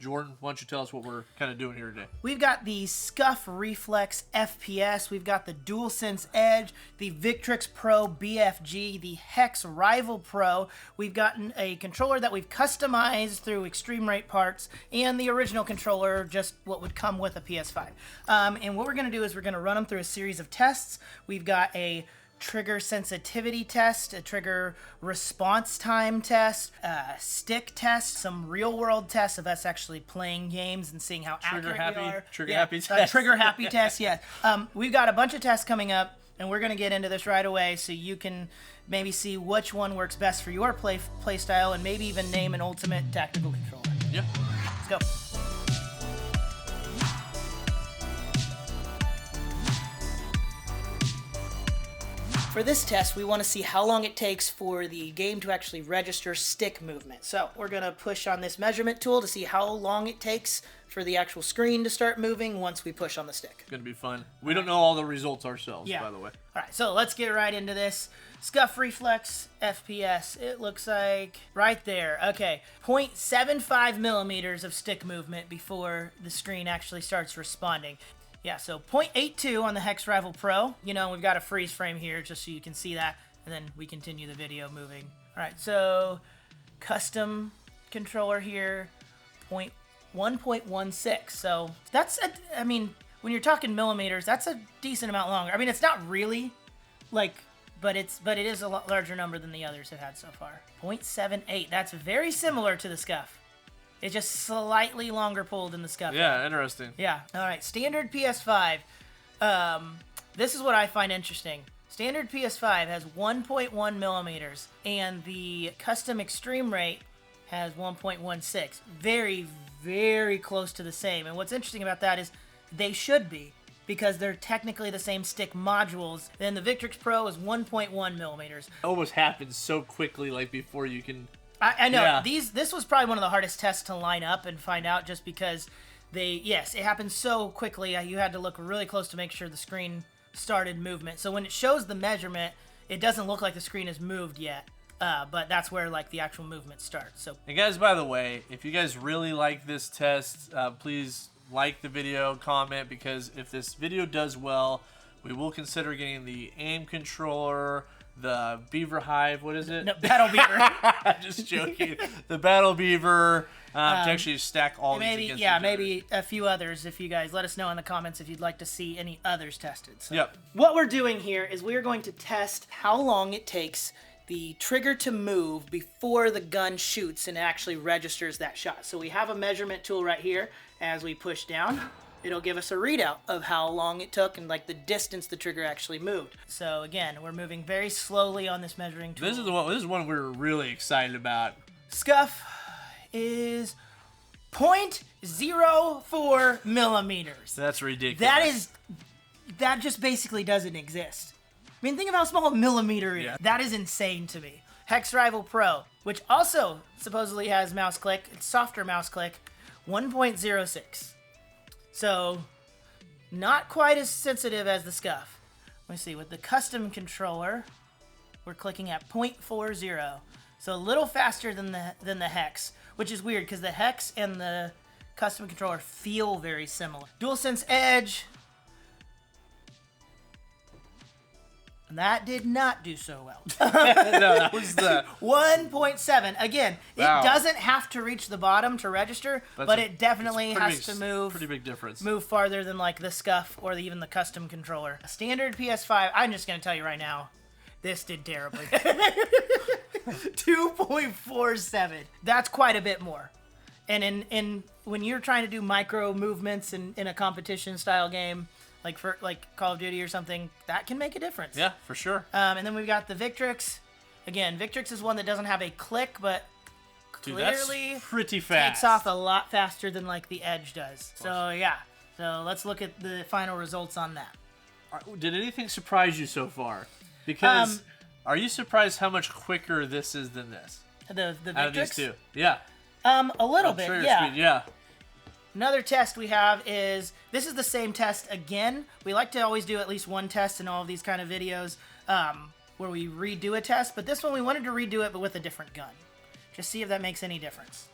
Jordan, why don't you tell us what we're kind of doing here today? We've got the Scuf Reflex FPS, we've got the Dualsense Edge, the Victrix Pro BFG, the Hex Rival Pro. We've gotten a controller that we've customized through eXtremeRate parts, and the original controller, just what would come with a PS5. And what we're going to do is we're going to run them through a series of tests. We've got a trigger sensitivity test, a trigger response time test, a stick test, some real world tests of us actually playing games and seeing how accurate we are. Trigger happy test. Trigger happy test, yeah. We've got a bunch of tests coming up, and we're going to get into this right away so you can maybe see which one works best for your play style and maybe even name an ultimate tactical controller. Yeah. Let's go. For this test, we want to see how long it takes for the game to actually register stick movement. So we're going to push on this measurement tool to see how long it takes for the actual screen to start moving once we push on the stick. Going to be fun. We don't know all the results ourselves, by the way. All right, so let's get right into this. Scuf Reflex FPS, it looks like right there. Okay, 0.75 millimeters of stick movement before the screen actually starts responding. Yeah, so 0.82 on the Hex Rival Pro. You know, we've got a freeze frame here just so you can see that, and then we continue the video moving. All right, so custom controller here, 1.16. So that's, I mean, when you're talking millimeters, that's a decent amount longer. I mean, it's not really, like, but it is a lot larger number than the others have had so far. 0.78, that's very similar to the Scuff. It's just slightly longer pulled than the Scuff. Yeah, interesting. Yeah. All right, standard PS5. This is what I find interesting. Standard PS5 has 1.1 millimeters, and the custom eXtremeRate has 1.16. Very, very close to the same. And what's interesting about that is they should be, because they're technically the same stick modules. Then the Victrix Pro is 1.1 millimeters. It almost happens so quickly, like before you can... I know. Yeah. This was probably one of the hardest tests to line up and find out, just because it happened so quickly. You had to look really close to make sure the screen started movement. So when it shows the measurement, it doesn't look like the screen has moved yet. But that's where like the actual movement starts. So, and guys, by the way, if you guys really like this test, please like the video, comment, because if this video does well, we will consider getting the aim controller, the Beaver Hive, what is it? No, Battle Beaver. Just joking. The Battle Beaver to actually stack all these against each other. Maybe a few others if you guys let us know in the comments if you'd like to see any others tested. So Yep. What we're doing here is we are going to test how long it takes the trigger to move before the gun shoots and actually registers that shot. So we have a measurement tool right here. As we push down, it'll give us a readout of how long it took and like the distance the trigger actually moved. So again, we're moving very slowly on this measuring tool. This is one we're really excited about. Scuff is 0.04 millimeters. That's ridiculous. That just basically doesn't exist. I mean, think of how small a millimeter is. Yeah. That is insane to me. Hex Rival Pro, which also supposedly has mouse click, it's softer mouse click, 1.06. So, not quite as sensitive as the Scuff. Let me see, with the custom controller, we're clicking at 0.40. So a little faster than the Hex, which is weird because the Hex and the custom controller feel very similar. Dualsense Edge. And that did not do so well. No, that was the 1.7. Again, Wow. It doesn't have to reach the bottom to register, but it definitely has to move. Pretty big difference. Move farther than like the Scuff or even the custom controller. A standard PS5. I'm just gonna tell you right now, this did terribly. 2.47. That's quite a bit more. And in when you're trying to do micro movements in a competition style game, like for Call of Duty or something, that can make a difference. Yeah, for sure. And then we've got the Victrix. Again, Victrix is one that doesn't have a click, but clearly that's pretty fast. Takes off a lot faster than like the Edge does. So yeah. So let's look at the final results on that. Did anything surprise you so far? Because are you surprised how much quicker this is than this? The Victrix? Out of these two. Yeah. A little bit, yeah. Speed, yeah. Another test we have is, this is the same test again. We like to always do at least one test in all of these kind of videos where we redo a test, but this one we wanted to redo it but with a different gun. Just see if that makes any difference.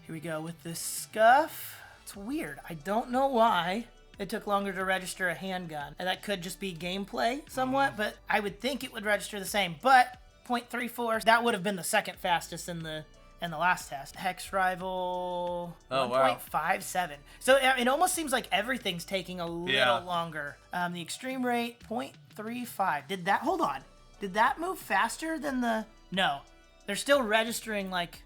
Here we go with this Scuff. It's weird. I don't know why it took longer to register a handgun. And that could just be gameplay somewhat, but I would think it would register the same. But 0.34, that would have been the second fastest in the last test. Hex Rival 1.57. So it almost seems like everything's taking a little longer. The eXtremeRate 0.35. Did that move faster than the... No. They're still registering like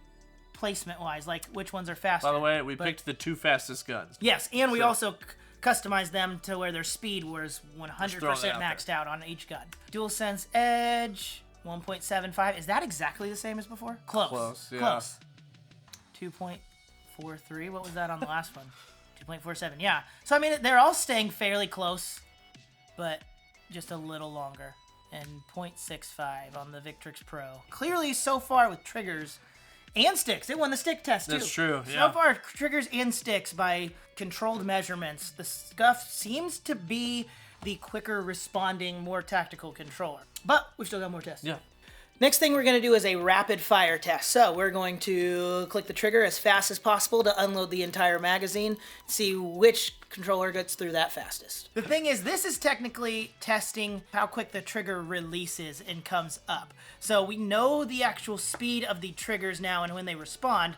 placement-wise, like which ones are faster. By the way, we picked the 2 fastest guns. Yes, and we also customized them to where their speed was 100% maxed out on each gun. Dualsense Edge 1.75. Is that exactly the same as before? Close. Yeah. Close. 2.43. What was that on the last one? 2.47. Yeah. So I mean, they're all staying fairly close, but just a little longer. And 0.65 on the Victrix Pro. Clearly, so far with triggers and sticks, it won the stick test too. That's true. So far, triggers and sticks by controlled measurements. The Scuff seems to be the quicker responding, more tactical controller. But we've still got more tests. Yeah. Next thing we're going to do is a rapid fire test. So we're going to click the trigger as fast as possible to unload the entire magazine, see which controller gets through that fastest. The thing is, this is technically testing how quick the trigger releases and comes up. So we know the actual speed of the triggers now and when they respond,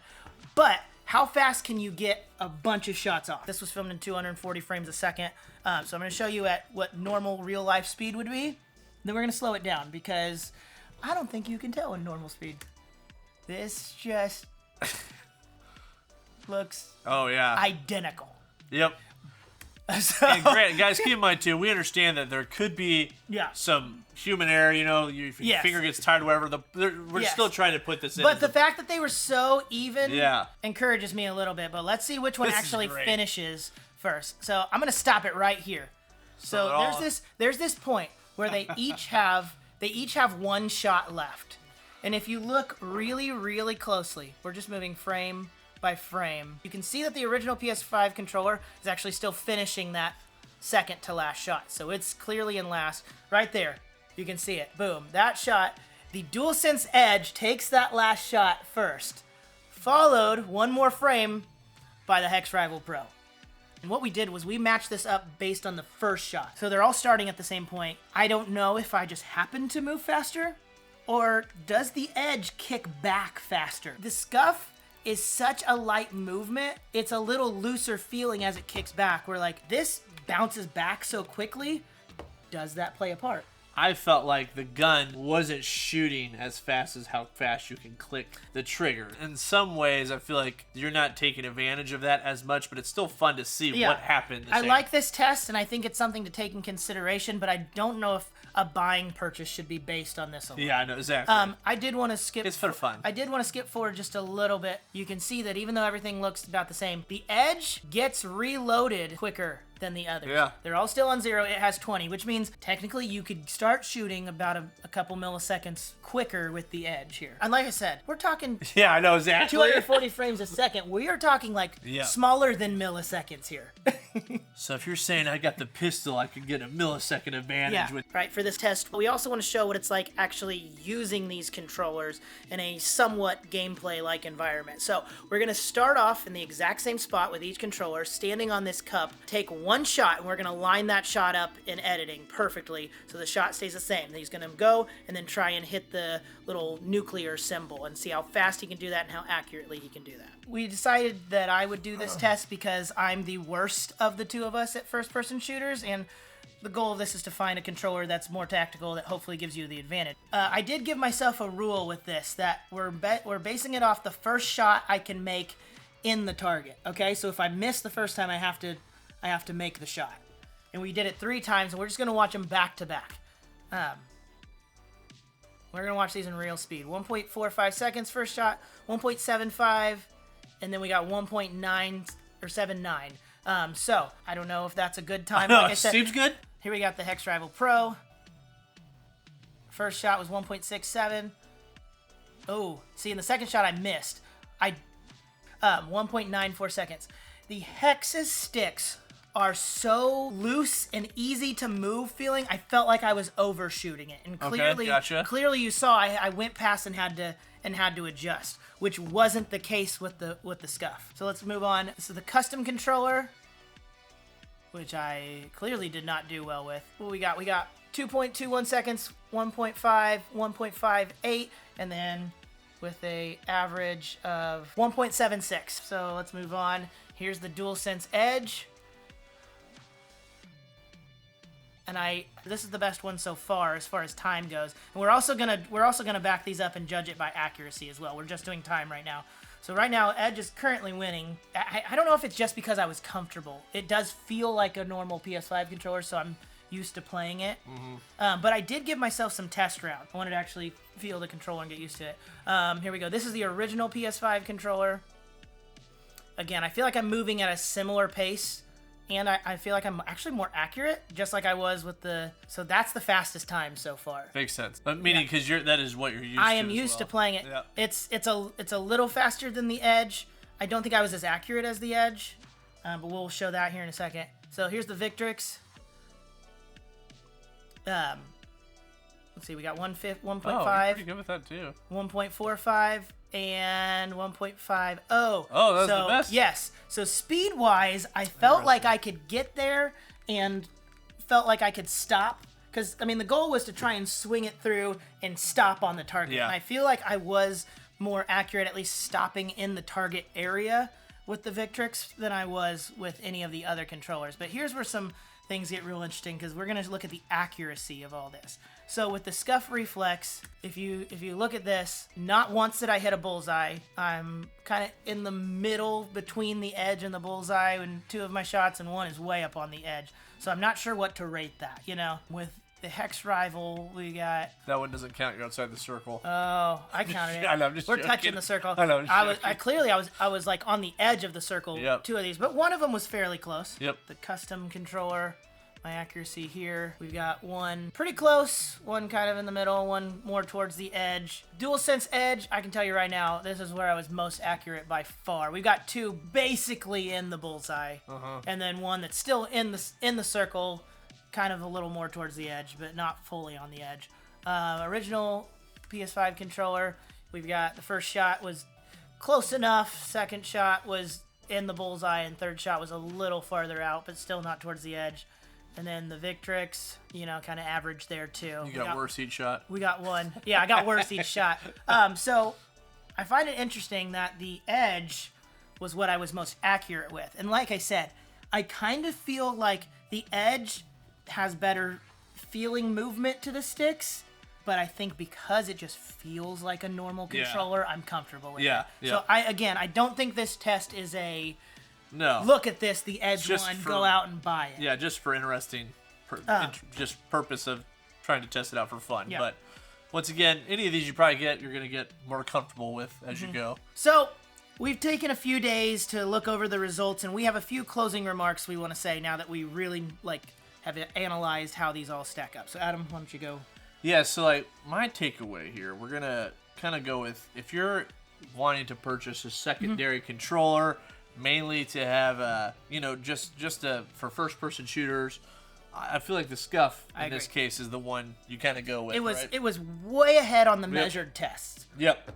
but how fast can you get a bunch of shots off? This was filmed in 240 frames a second. So I'm going to show you at what normal real life speed would be. Then we're going to slow it down because I don't think you can tell in normal speed. This just looks identical. Yep. So, and granted, guys, keep in mind too, we understand that there could be some human error, you know, your finger gets tired or whatever. We're still trying to put this in. But the fact that they were so even encourages me a little bit. But let's see which one actually finishes first. So I'm going to stop it right here. So there's this point where they each have one shot left. And if you look really, really closely, we're just moving frame by frame, you can see that the original PS5 controller is actually still finishing that second to last shot. So it's clearly in last. Right there. You can see it. Boom. That shot. The DualSense Edge takes that last shot first. Followed one more frame by the Hex Rival Pro. And what we did was we matched this up based on the first shot. So they're all starting at the same point. I don't know if I just happened to move faster, or does the Edge kick back faster? The Scuff is such a light movement. It's a little looser feeling as it kicks back, where like this bounces back so quickly. Does that play a part? I felt like the gun wasn't shooting as fast as how fast you can click the trigger. In some ways, I feel like you're not taking advantage of that as much, but it's still fun to see what happened. I like this test, and I think it's something to take in consideration, but I don't know if a buying purchase should be based on this alone. Yeah, I know, exactly. I did want to skip... It's for fun. I did want to skip forward just a little bit. You can see that even though everything looks about the same, the Edge gets reloaded quicker than the others. Yeah. They're all still on 0. It has 20, which means technically you could start shooting about a couple milliseconds quicker with the Edge here. And like I said, we're talking... Yeah, I know, exactly. 240 frames a second. We are talking like smaller than milliseconds here. So if you're saying I got the pistol, I could get a millisecond advantage with... Right, for this test, we also want to show what it's like actually using these controllers in a somewhat gameplay-like environment. So we're going to start off in the exact same spot with each controller, standing on this cup, take one shot, and we're going to line that shot up in editing perfectly so the shot stays the same. He's going to go and then try and hit the little nuclear symbol and see how fast he can do that and how accurately he can do that. We decided that I would do this test because I'm the worst of the two of us at first-person shooters, and the goal of this is to find a controller that's more tactical that hopefully gives you the advantage. I did give myself a rule with this that we're basing it off the first shot I can make in the target. Okay, so if I miss the first time, I have to make the shot, and we did it 3 times, and we're just gonna watch them back to back. We're gonna watch these in real speed. 1.45 seconds first shot, 1.75, and then we got 1.9 or 79. So I don't know if that's a good time. Like I said, seems good. Here we got the Hex Rival Pro. First shot was 1.67. Oh, see, in the second shot I missed. 1.94 seconds. The Hex's sticks are so loose and easy to move feeling. I felt like I was overshooting it, and clearly, gotcha. Clearly you saw I went past and had to and had to adjust, which wasn't the case with the Scuff. So let's move on. So the custom controller, which I clearly did not do well with. What we got? We got 2.21 seconds, 1.5, 1.58, and then with a average of 1.76. So let's move on. Here's the Dualsense Edge. And this is the best one so far as time goes. And we're also gonna back these up and judge it by accuracy as well. We're just doing time right now. So right now, Edge is currently winning. I don't know if it's just because I was comfortable. It does feel like a normal PS5 controller, so I'm used to playing it. But I did give myself some test round. I wanted to actually feel the controller and get used to it. Here we go. This is the original PS5 controller. Again, I feel like I'm moving at a similar pace. And I feel like I'm actually more accurate, just like I was with the... So that's the fastest time so far. Makes sense. Meaning, because that is what you're used to. I am used to playing it. Yeah. It's a little faster than the Edge. I don't think I was as accurate as the Edge, but we'll show that here in a second. So here's the Victrix. Let's see, we got 1.5. Oh, you're pretty good with that too. 1.45. And 1.50. Oh, that's the best? Yes. So speed-wise, I felt like I could get there and felt like I could stop. Because, I mean, the goal was to try and swing it through and stop on the target. Yeah. And I feel like I was more accurate, at least stopping in the target area with the Victrix than I was with any of the other controllers. But here's where some things get real interesting, because we're going to look at the accuracy of all this. So with the Scuf Reflex, if you look at this, not once did I hit a bullseye. I'm kind of in the middle between the edge and the bullseye in two of my shots, and one is way up on the edge. So I'm not sure what to rate that, you know. With the Hex Rival, we got... That one doesn't count. You're outside the circle. Oh, I counted it. I know, I'm just We're joking. touching the circle. I know, I was like on the edge of the circle, Yep. two of these, but one of them was fairly close. Yep. The custom controller. My accuracy here, we've got one pretty close, one kind of in the middle, one more towards the edge. Dualsense Edge, I can tell you right now, this is where I was most accurate by far. We've got two basically in the bullseye, and then one that's still in the circle, kind of a little more towards the edge, but not fully on the edge. Original PS5 controller, we've got the first shot was close enough, second shot was in the bullseye, and third shot was a little farther out, but still not towards the edge. And then the Victrix, you know, kind of average there too. You got worse each shot. We got one. Yeah, I got worse each shot. So I find it interesting that the Edge was what I was most accurate with. And like I said, I kind of feel like the Edge has better feeling movement to the sticks, but I think because it just feels like a normal controller, I'm comfortable with it. Yeah. So I don't think this test is a... No. Look at this, the Edge Just one, for- go out and buy it. Yeah, just for interesting, just purpose of trying to test it out for fun. Yeah. But once again, any of these you probably you're going to get more comfortable with as you go. So, we've taken a few days to look over the results, and we have a few closing remarks we want to say now that we really have analyzed how these all stack up. So, Adam, why don't you go? Yeah, so my takeaway here, we're going to kind of go with, if you're wanting to purchase a secondary controller, mainly to have, just for first-person shooters, I feel like the Scuff in this case is the one you kind of go with. It was way ahead on the measured tests. Yep.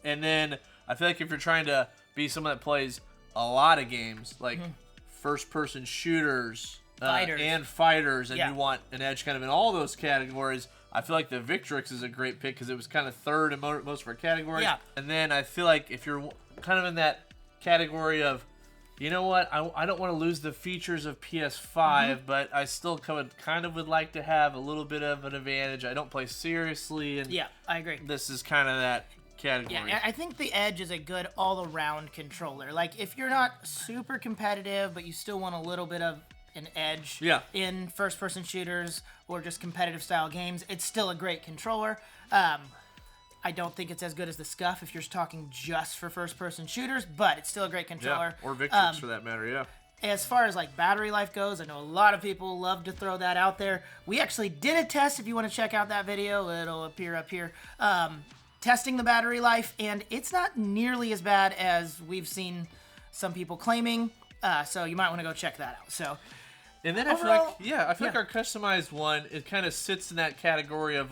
And then I feel like if you're trying to be someone that plays a lot of games, like first-person shooters and fighters, and you want an edge kind of in all those categories, I feel like the Victrix is a great pick because it was kind of third in most of our categories. Yeah. And then I feel like if you're kind of in that category of, you know what, I don't want to lose the features of PS5, but I still kind of would like to have a little bit of an advantage. I don't play seriously, and yeah, I agree. This is kind of that category. Yeah, I think the Edge is a good all-around controller. Like, if you're not super competitive, but you still want a little bit of an edge in first-person shooters or just competitive style games, it's still a great controller. I don't think it's as good as the Scuff if you're talking just for first-person shooters, but it's still a great controller. Yeah, or Victrix for that matter, yeah. As far as battery life goes, I know a lot of people love to throw that out there. We actually did a test. If you want to check out that video, it'll appear up here. Testing the battery life, and it's not nearly as bad as we've seen some people claiming. So you might want to go check that out. So, and then overall, I feel like our customized one, it kind of sits in that category of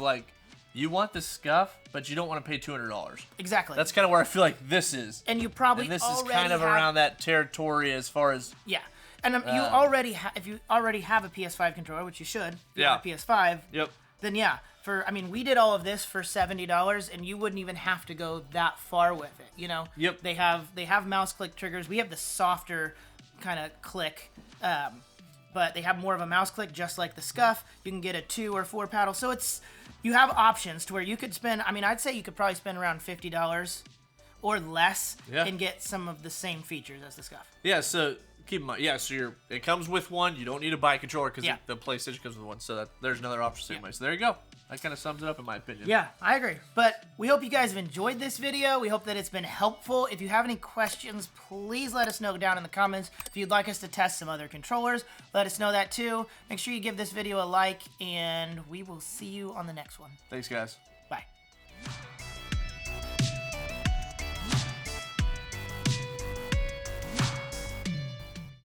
You want the Scuff, but you don't want to pay $200. Exactly. That's kind of where I feel like this is. And you probably and this already is kind of have, around that territory as far as... Yeah. And you already if you already have a PS5 controller, which you should, if you have a PS5, Yep. then yeah, I mean, we did all of this for $70, and you wouldn't even have to go that far with it, you know? Yep. They have mouse click triggers. We have the softer kind of click, but they have more of a mouse click, just like the Scuff. You can get a 2 or 4 paddle, so you have options to where you could spend. I mean, I'd say you could probably spend around $50 or less and get some of the same features as the Scuff. Yeah. So keep in mind, so it comes with one. You don't need to buy a controller because Yeah. the PlayStation comes with one. So there's another option. Yeah. So there you go. That kind of sums it up in my opinion. Yeah, I agree. But we hope you guys have enjoyed this video. We hope that it's been helpful. If you have any questions, please let us know down in the comments. If you'd like us to test some other controllers, let us know that too. Make sure you give this video a like, and we will see you on the next one. Thanks, guys. Bye.